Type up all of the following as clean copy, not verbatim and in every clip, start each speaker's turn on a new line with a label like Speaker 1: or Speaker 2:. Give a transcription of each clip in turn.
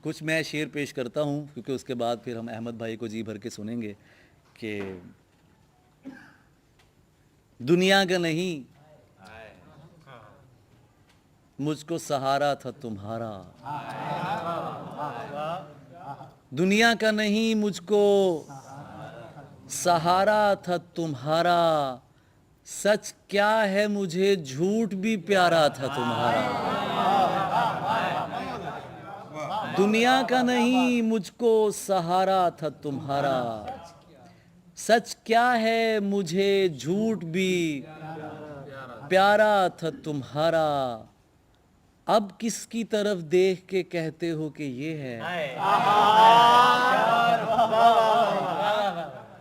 Speaker 1: कुछ मैं शेर पेश करता हूँ, क्योंकि उसके बाद फिर हम अहमद भाई को जी भर के सुनेंगे कि दुनिया का नहीं मुझको सहारा था तुम्हारा, दुनिया का नहीं मुझको सहारा था तुम्हारा, सच क्या है मुझे झूठ भी प्यारा था तुम्हारा। दुनिया का नहीं मुझको सहारा था तुम्हारा, सच क्या है मुझे झूठ भी प्यारा था तुम्हारा। अब किसकी तरफ देख के कहते हो कि ये है,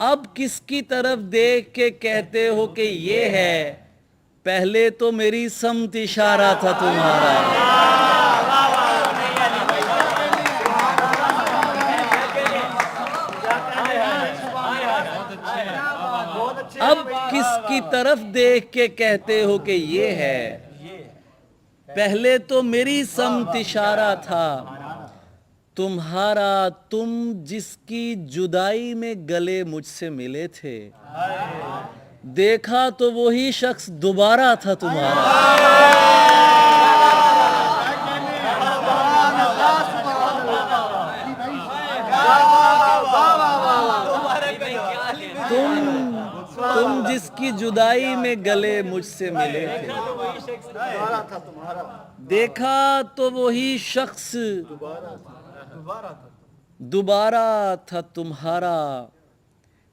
Speaker 1: अब किसकी तरफ देख के कहते हो कि ये है, पहले तो मेरी समत इशारा था तुम्हारा। अब किसकी तरफ देख के कहते हो कि ये है, पहले तो मेरी समत इशारा था तुम्हारा। तुम जिसकी जुदाई में गले मुझसे मिले थे, देखा तो वही शख्स दोबारा था तुम्हारा। तुम जिसकी जुदाई में गले मुझसे मिले थे, देखा तो वही शख्स दोबारा था तुम्हारा।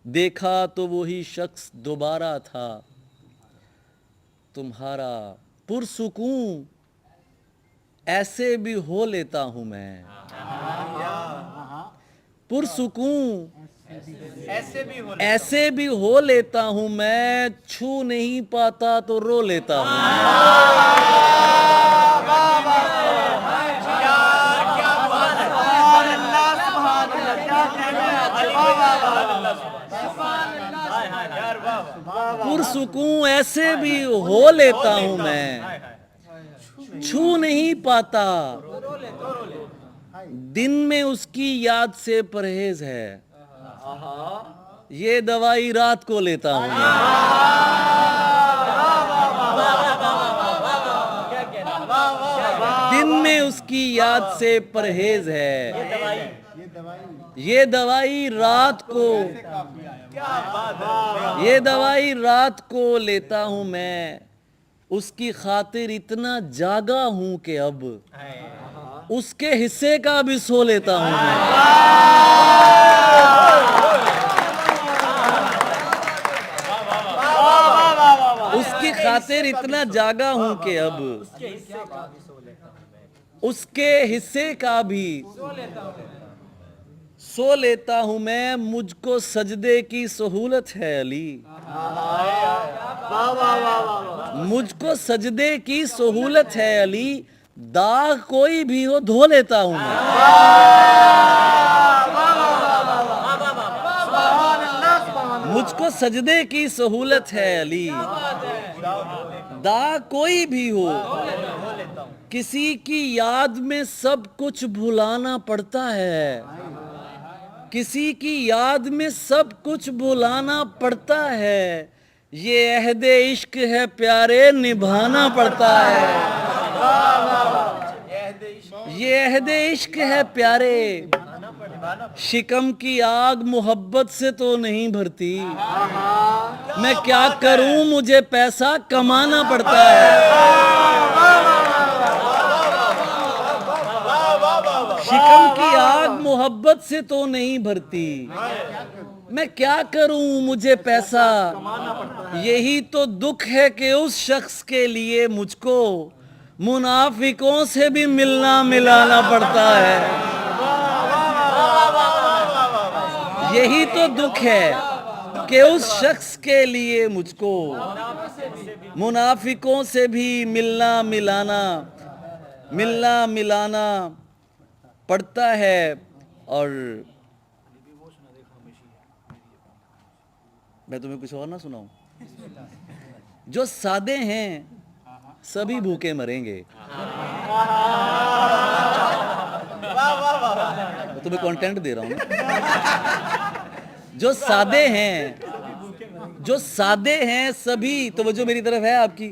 Speaker 1: देखा तो वही शख्स दोबारा था तुम्हारा। पुरसुकून ऐसे भी हो लेता हूं मैं, पुरसुकून ऐसे भी हो लेता हूं मैं, छू नहीं पाता तो रो लेता हूं। पुरसुकून ऐसे भी हो लेता हूं मैं, छू नहीं पाता। दिन में उसकी याद से परहेज है, ये दवाई रात को लेता हूं मैं। दिन में उसकी याद से परहेज है, ये दवाई रात को, ये दवाई रात को लेता हूं मैं। उसकी खातिर इतना जागा हूं कि अब उसके हिस्से का भी सो लेता हूं मैं। उसकी खातिर इतना जागा हूं कि अब उसके हिस्से का भी सो लेता हूं मैं। मुझको सजदे की सहूलत है अली, मुझको सजदे की सहूलत है अली, दाग कोई भी हो धो लेता हूं मैं। मुझको सजदे की सहूलत है अली, दाग कोई भी हो। किसी की याद में सब कुछ भुलाना पड़ता है, किसी की याद में सब कुछ भुलाना पड़ता है। ये अहदे इश्क है प्यारे, निभाना पड़ता है। ये अहदे इश्क है प्यारे, शिकम की आग मोहब्बत से तो नहीं भरती। मैं क्या करूं मुझे पैसा कमाना पड़ता है। शिकम की आग मोहब्बत से तो नहीं भरती, मैं क्या करूं मुझे पैसा। यही तो दुख है कि उस शख्स के लिए मुझको मुनाफिकों से भी मिलना मिलाना पड़ता है। यही तो दुख है कि उस शख्स के लिए मुझको मुनाफिकों से भी मिलना मिलाना पड़ता है। और मैं तुम्हें कुछ और ना सुनाऊं। जो सादे हैं सभी भूखे मरेंगे, मैं तुम्हें कंटेंट दे रहा हूँ। जो सादे हैं, जो सादे हैं सभी, तवज्जो मेरी तरफ है आपकी,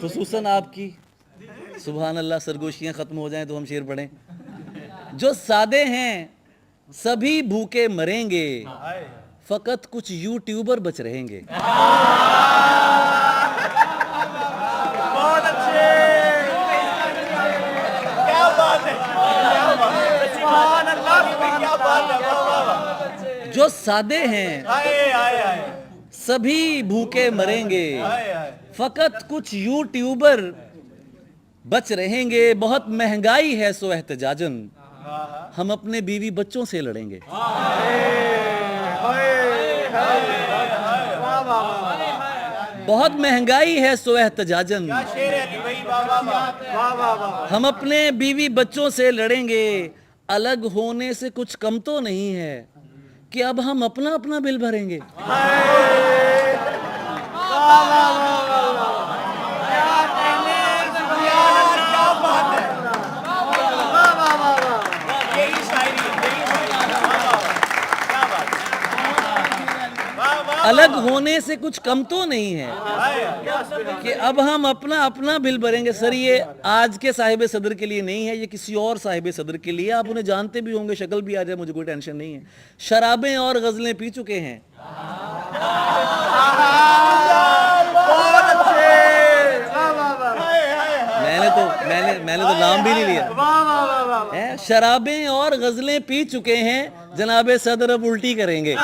Speaker 1: खुसूसन आपकी। सुभान अल्लाह, सरगोशियाँ खत्म हो जाएं तो हम शेर पढ़ें। जो सादे हैं सभी भूखे मरेंगे, फकत कुछ यूट्यूबर बच रहेंगे।
Speaker 2: बहुत अच्छे, क्या बात है, सुभान अल्लाह, क्या बात है, वाह वाह वाह।
Speaker 1: जो सादे हैं सभी भूखे मरेंगे, फकत कुछ यूट्यूबर बच रहेंगे। बहुत महंगाई है सो एहतजाजन, हम अपने बीवी बच्चों से लड़ेंगे। बहुत महंगाई है सो एहतजाजन, हम अपने बीवी बच्चों से लड़ेंगे। अलग होने से कुछ कम तो नहीं है कि अब हम अपना अपना बिल भरेंगे। अलग होने से कुछ कम तो नहीं है कि अब हम अपना अपना बिल भरेंगे। सर ये आज के साहिब सदर के लिए नहीं है, ये किसी और साहिब सदर के लिए। आप उन्हें जानते भी होंगे, शक्ल भी आ जाए, मुझे कोई टेंशन नहीं है। शराबें और गजलें पी चुके हैं, मैंने तो नाम भी नहीं लिया। शराबें और गजलें पी चुके हैं, जनाबे सदर अब उल्टी करेंगे।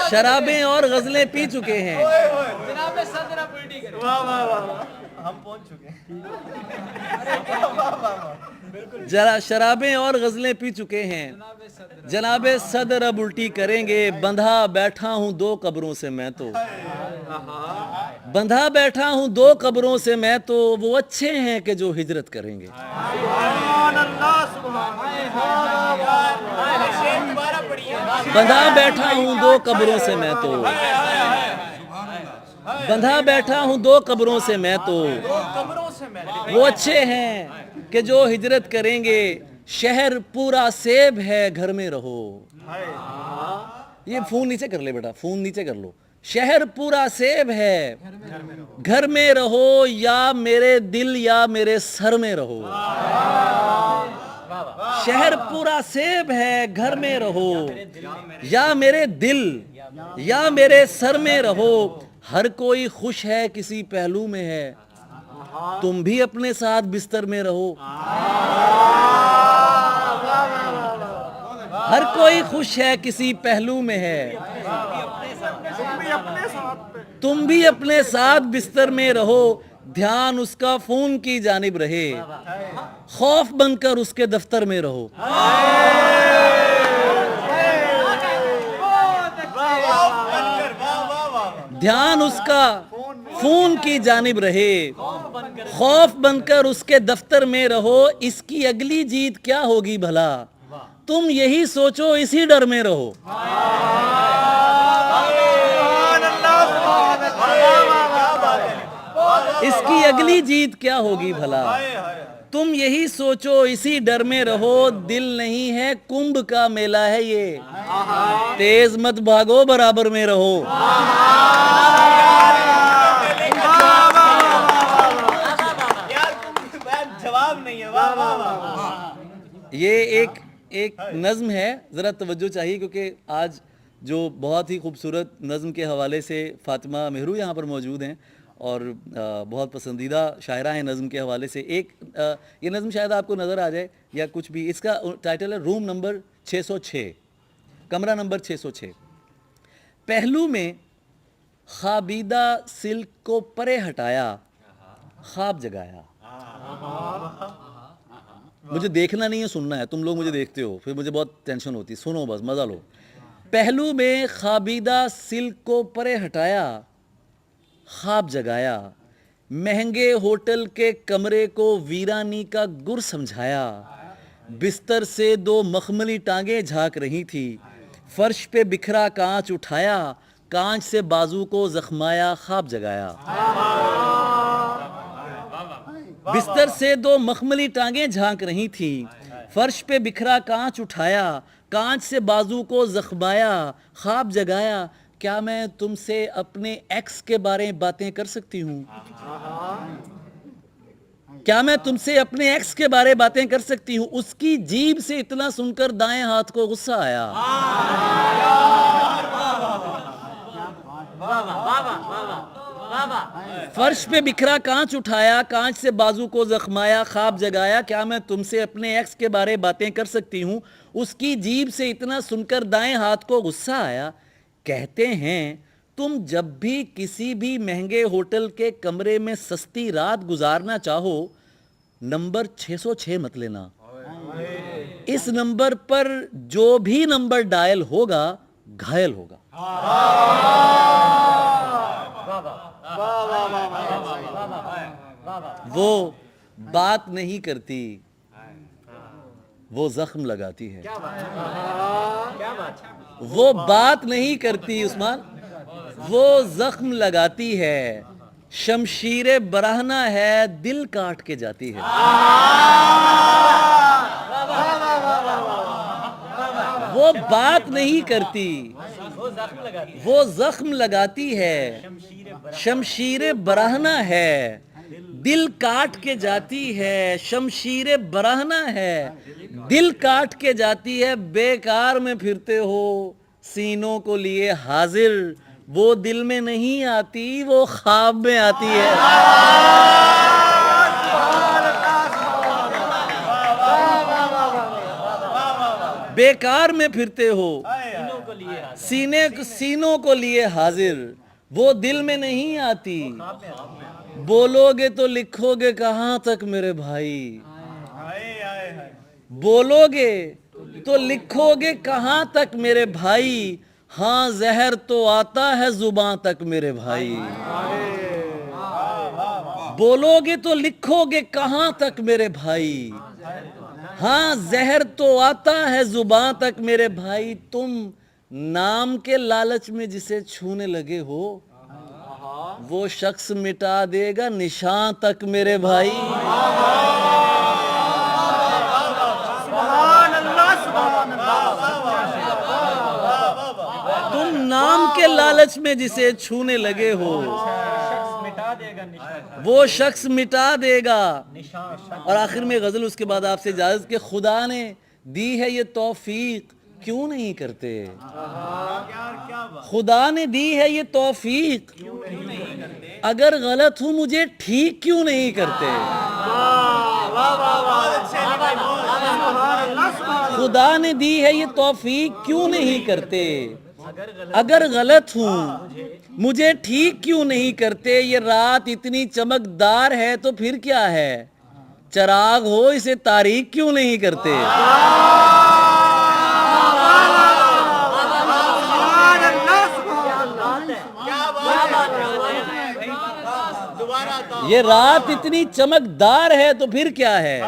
Speaker 1: शराबें और गजलें पी चुके हैं,
Speaker 2: जनाब सदर अब उल्टी करें। वाह वाह वाह, हम पहुंच चुके हैं।
Speaker 1: जरा शराबें और गजलें पी चुके हैं, जनाबे सदर अब उल्टी करेंगे। बंधा बैठा हूं दो कब्रों से मैं तो, बंधा बैठा हूं दो कब्रों से मैं तो, वो अच्छे हैं कि जो हिजरत करेंगे। बंधा बैठा हूं दो कब्रों से मैं तो, बंधा बैठा हूं दो कब्रों से मैं तो, वो अच्छे हैं कि जो हिजरत करेंगे। शहर पूरा सेब है घर में रहो। ये फोन नीचे कर ले बेटा, फोन नीचे कर लो। शहर पूरा सेब है घर में रहो, या मेरे दिल या मेरे सर में रहो। शहर पूरा सेब है घर में रहो, या मेरे दिल या मेरे सर में रहो। हर कोई खुश है किसी पहलू में है, तुम भी अपने साथ बिस्तर में रहो। हर कोई खुश है किसी पहलू में है, तुम भी अपने साथ बिस्तर में रहो। ध्यान उसका फोन की जानिब रहे, खौफ बनकर उसके दफ्तर में रहो। ध्यान उसका फोन की जानिब रहे, खौफ बनकर उसके दफ्तर में रहो। इसकी अगली जीत क्या होगी भला, तुम यही सोचो इसी डर में रहो। इसकी अगली जीत क्या होगी भला, तुम यही सोचो इसी डर में रहो। दिल नहीं है कुंभ का मेला है ये, तेज मत भागो बराबर में रहो।
Speaker 2: जवाब नहीं है, वाह वाह वाह।
Speaker 1: ये एक नज्म है, जरा तवज्जो चाहिए, क्योंकि आज जो बहुत ही खूबसूरत नज्म के हवाले से फातिमा मेहरू यहाँ पर मौजूद हैं और बहुत पसंदीदा शायरा हैं नज़म के हवाले से। एक ये नज़म शायद आपको नज़र आ जाए या कुछ भी, इसका टाइटल है रूम नंबर 606, कमरा नंबर 606। पहलू में खाबीदा सिल्क को परे हटाया, ख्वाब जगाया। मुझे देखना नहीं है, सुनना है। तुम लोग मुझे देखते हो, फिर मुझे बहुत टेंशन होती। सुनो बस, मज़ा लो। पहलू में खाबीदा सिल्क को परे हटाया, ख्वाब जगाया। महंगे होटल के कमरे को वीरानी का गुर समझाया। बिस्तर से दो मखमली टांगे झांक रही थी, फर्श पे बिखरा कांच उठाया, कांच से बाजू को जख्माया, ख्वाब जगाया। बिस्तर से दो मखमली टांगें झांक रही थी। फर्श पे बिखरा कांच उठाया, कांच से बाजू को जख्माया, ख्वाब जगाया। क्या मैं तुमसे अपने एक्स के बारे में बातें कर सकती हूँ? क्या मैं तुमसे अपने एक्स के बारे में बातें कर सकती हूँ? उसकी जीभ से इतना सुनकर दाएं हाथ को गुस्सा आया। फर्श पे बिखरा कांच उठाया, कांच से बाजू को जख्माया, ख्वाब जगाया। क्या मैं तुमसे अपने एक्स के बारे में बातें कर सकती हूँ? उसकी जीभ से इतना सुनकर दाएं हाथ को गुस्सा आया। कहते हैं तुम जब भी किसी भी महंगे होटल के कमरे में सस्ती रात गुजारना चाहो, नंबर 606 मत लेना। इस नंबर पर जो भी नंबर डायल होगा घायल होगा। वो बात नहीं करती, वो जख्म लगाती है। वो बात नहीं करती उस्मान, वो जख्म लगाती है। शमशीरे बराहना है, दिल काट के जाती है। वो बात नहीं करती, वो जख्म लगाती है। शमशीरे बराहना है, दिल काट के जाती है। शमशीरे बराहना है, दिल काट के जाती है। बेकार में फिरते हो सीनों को लिए हाजिर, वो दिल में नहीं आती, वो ख्वाब में आती है। बेकार में फिरते हो सीनों को लिए हाजिर, वो दिल में नहीं आती। बोलोगे तो लिखोगे कहां तक मेरे भाई, बोलोगे तो लिखोगे कहां तक मेरे भाई। हाँ जहर तो आता है जुबान तक मेरे भाई। बोलोगे तो लिखोगे कहां तक मेरे भाई। हाँ जहर तो आता है जुबान तक मेरे भाई। तुम नाम के लालच में जिसे छूने लगे हो, वो शख्स मिटा देगा निशान तक मेरे भाई। तुम नाम के लालच में जिसे छूने लगे हो, वो शख्स मिटा देगा। और आखिर में गजल उसके बाद आपसे इजाजत के खुदा ने दी है ये तौफीक क्यों नहीं करते। खुदा ने दी है ये तौफीक, अगर गलत हूं मुझे ठीक क्यों नहीं करते। खुदा ने दी है ये तौफीक क्यों नहीं करते। अगर गलत हूं मुझे ठीक क्यों नहीं करते। ये रात इतनी चमकदार है तो फिर क्या है, चराग हो इसे तारीक क्यों नहीं करते। ये रात इतनी चमकदार है तो फिर क्या है,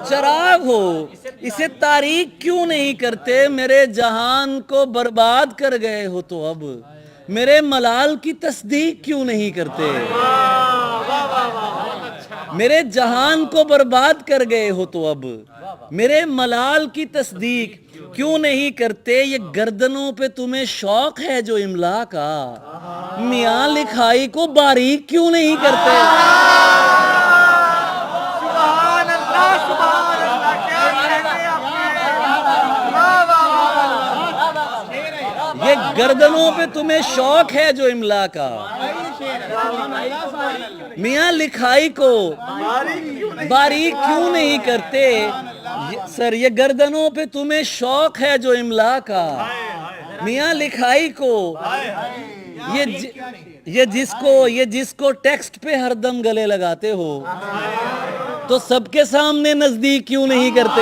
Speaker 1: चराग हो इसे तारीक क्यों नहीं करते। मेरे जहान को बर्बाद कर गए हो तो अब मेरे मलाल की तस्दीक क्यों नहीं करते। मेरे जहान को बर्बाद कर गए हो तो अब मेरे मलाल की तस्दीक क्यों नहीं करते। ये गर्दनों पे तुम्हें शौक है जो इमला का, मियां लिखाई को बारीक क्यों नहीं करते। ये गर्दनों पे तुम्हें शौक है जो इमला का, मियां लिखाई को बारीक क्यों नहीं करते। सर ये गर्दनों पे तुम्हें शौक है जो इमला का, मियां लिखाई को ये जिसको टेक्स्ट पे हरदम गले लगाते हो तो सबके सामने नजदीक क्यों नहीं करते।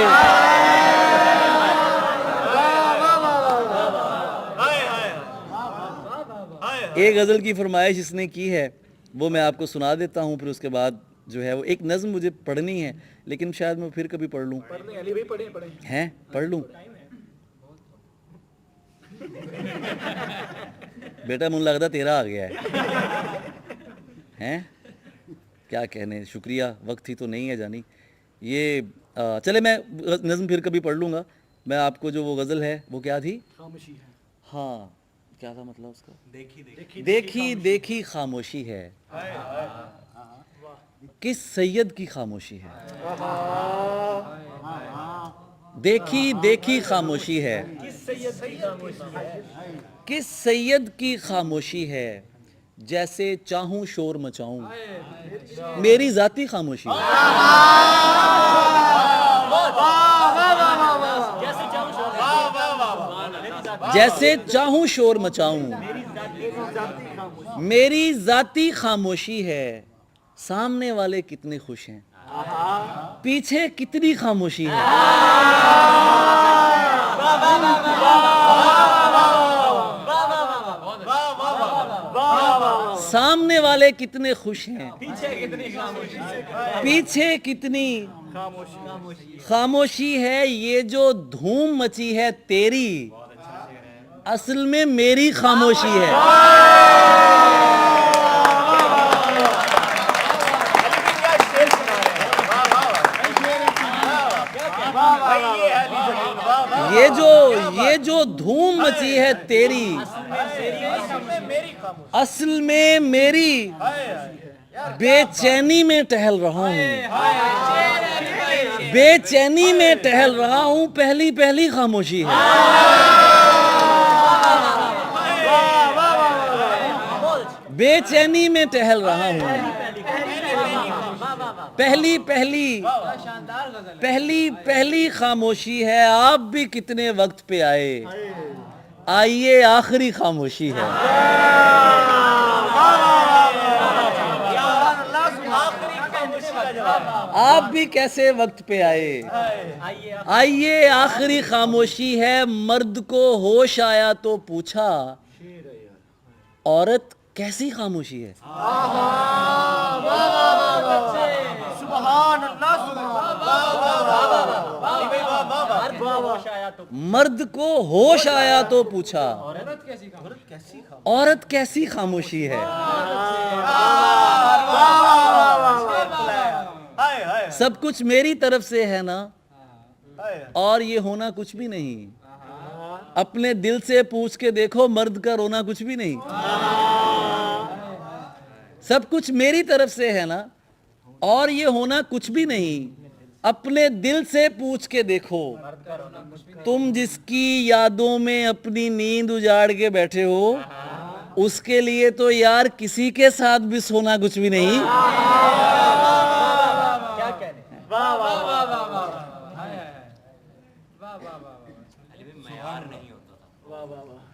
Speaker 1: एक गजल की फरमाइश इसने की है, वो मैं आपको सुना देता हूँ। फिर उसके बाद जो है वो एक नज्म मुझे पढ़नी है, लेकिन शायद मैं फिर कभी पढ़ लूँ। हैं पढ़ लूँ बेटा, मुझे लगता तेरा आ गया है। हैं क्या कहने, शुक्रिया, वक्त ही तो नहीं है जानी। ये चले मैं नज़्म फिर कभी पढ़ लूँगा। मैं आपको जो वो गज़ल है वो क्या थी?
Speaker 2: खामोशी है।
Speaker 1: हाँ, क्या था मतलब उसका?
Speaker 2: देखी
Speaker 1: देखी देखी खामोशी है, किस सैयद की खामोशी है। देखी देखी खामोशी है, किस सैयद की खामोशी है, जैसे चाहूं शोर मचाऊं, मेरी जाती खामोशी है। जैसे चाहूं शोर मचाऊं, मेरी जाती खामोशी है। सामने वाले कितने खुश हैं, पीछे कितनी खामोशी है। सामने वाले कितने खुश हैं, पीछे कितनी खामोशी है। ये जो धूम मची है तेरी, असल में मेरी खामोशी है। ये जो धूम मची है तेरी, असल में मेरी बेचैनी में टहल रहा हूँ, बेचैनी में टहल रहा हूँ, पहली पहली खामोशी है। बेचैनी में टहल रहा हूँ, पहली पहली खामोशी है। आप भी कितने वक्त पे आए, आइए आखिरी खामोशी है। आप भी कैसे वक्त पे आए, आइए आखिरी खामोशी है। मर्द को होश आया तो पूछा, औरत कैसी खामोशी है। मर्द को होश आया तो पूछा, औरत कैसी खामोशी है। सब कुछ मेरी तरफ से है ना, और ये होना कुछ भी नहीं। अपने दिल से पूछ के देखो, मर्द का रोना कुछ भी नहीं। सब कुछ मेरी तरफ से है ना, और ये होना कुछ भी नहीं। अपने दिल से पूछ के देखो, तुम जिसकी यादों में अपनी नींद उजाड़ के बैठे हो, उसके लिए तो यार किसी के साथ भी सोना कुछ भी नहीं। क्या कहने।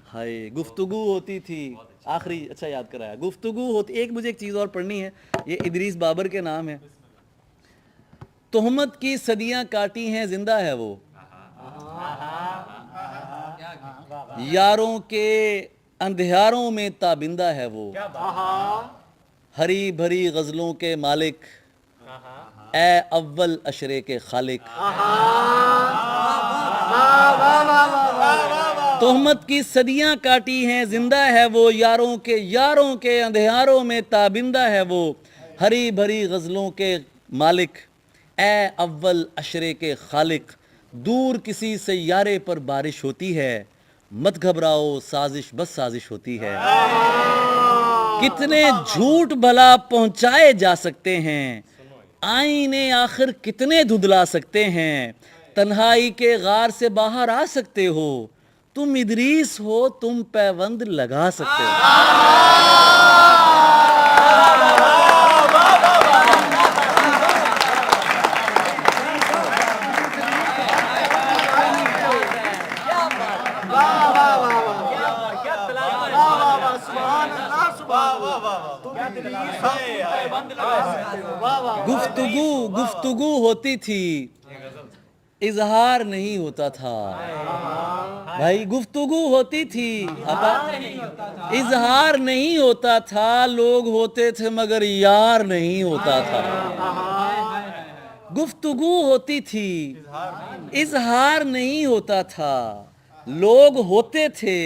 Speaker 1: हाय, गुफ्तगू होती थी आखिरी, अच्छा याद कराया, गुफ्तगू होती। एक मुझे एक चीज़ और पढ़नी है, ये इदरीस बाबर के नाम है। तोहमत की सदियां काटी हैं, जिंदा है वो, यारों के अंधियारों में ताबिंदा है वो। हरी भरी गजलों के मालिक, ए अव्वल अशरे के खालिक। तोहमत की सदियां काटी हैं, जिंदा है वो, यारों के अंधियारों में ताबिंदा है वो। हरी भरी गजलों के मालिक, ए अव्वल अशरे के खालिक। दूर किसी सैयारे पर बारिश होती है, मत घबराओ साजिश बस साजिश होती है। कितने झूठ भला पहुंचाए जा सकते हैं, आईने आखिर कितने धुंधला सकते हैं। तन्हाई के गार से बाहर आ सकते हो, तुम इदरीस हो, तुम पैबंद लगा सकते हो। गुफ्तगू होती थी, इजहार नहीं होता था। भाई गुफ्तगू होती थी, इजहार नहीं होता था। लोग होते थे मगर यार नहीं होता था। गुफ्तगू होती थी, इजहार नहीं होता था। लोग होते थे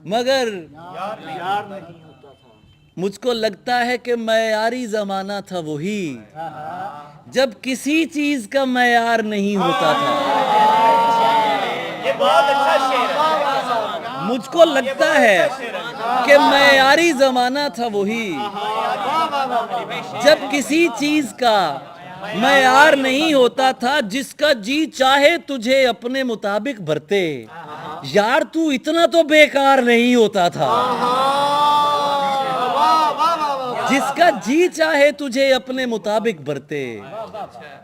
Speaker 1: मगर यार नहीं होता था। मुझको लगता है कि मयारी जमाना था वही जब किसी चीज का मयार नहीं होता था।
Speaker 2: ये बहुत अच्छा शेर है।
Speaker 1: मुझको लगता है कि मयारी जमाना था वही जब किसी चीज का मयार नहीं होता था, जिसका जी चाहे तुझे अपने मुताबिक भरते। यार तू इतना तो बेकार नहीं होता था, जिसका जी चाहे तुझे अपने मुताबिक भरते।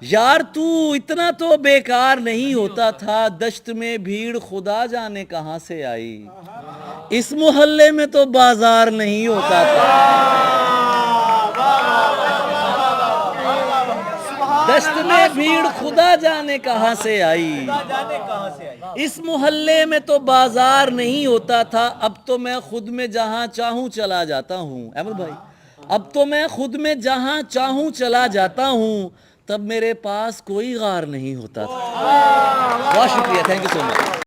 Speaker 1: यार तू इतना तो बेकार नहीं होता था, दश्त में भीड़ खुदा जाने कहां से आई। इस मोहल्ले में तो बाजार नहीं होता था, दश्त में भीड़ खुदा जाने कहां से आई।
Speaker 2: जाने कहां से आई।
Speaker 1: इस मोहल्ले में तो बाजार नहीं होता था, अब तो मैं खुद में जहां चाहूं चला जाता हूं। अहमद भाई, अब तो मैं खुद में जहां चाहूं चला जाता हूं, तब मेरे पास कोई गार नहीं होता था। बहुत शुक्रिया, थैंक यू सो मच।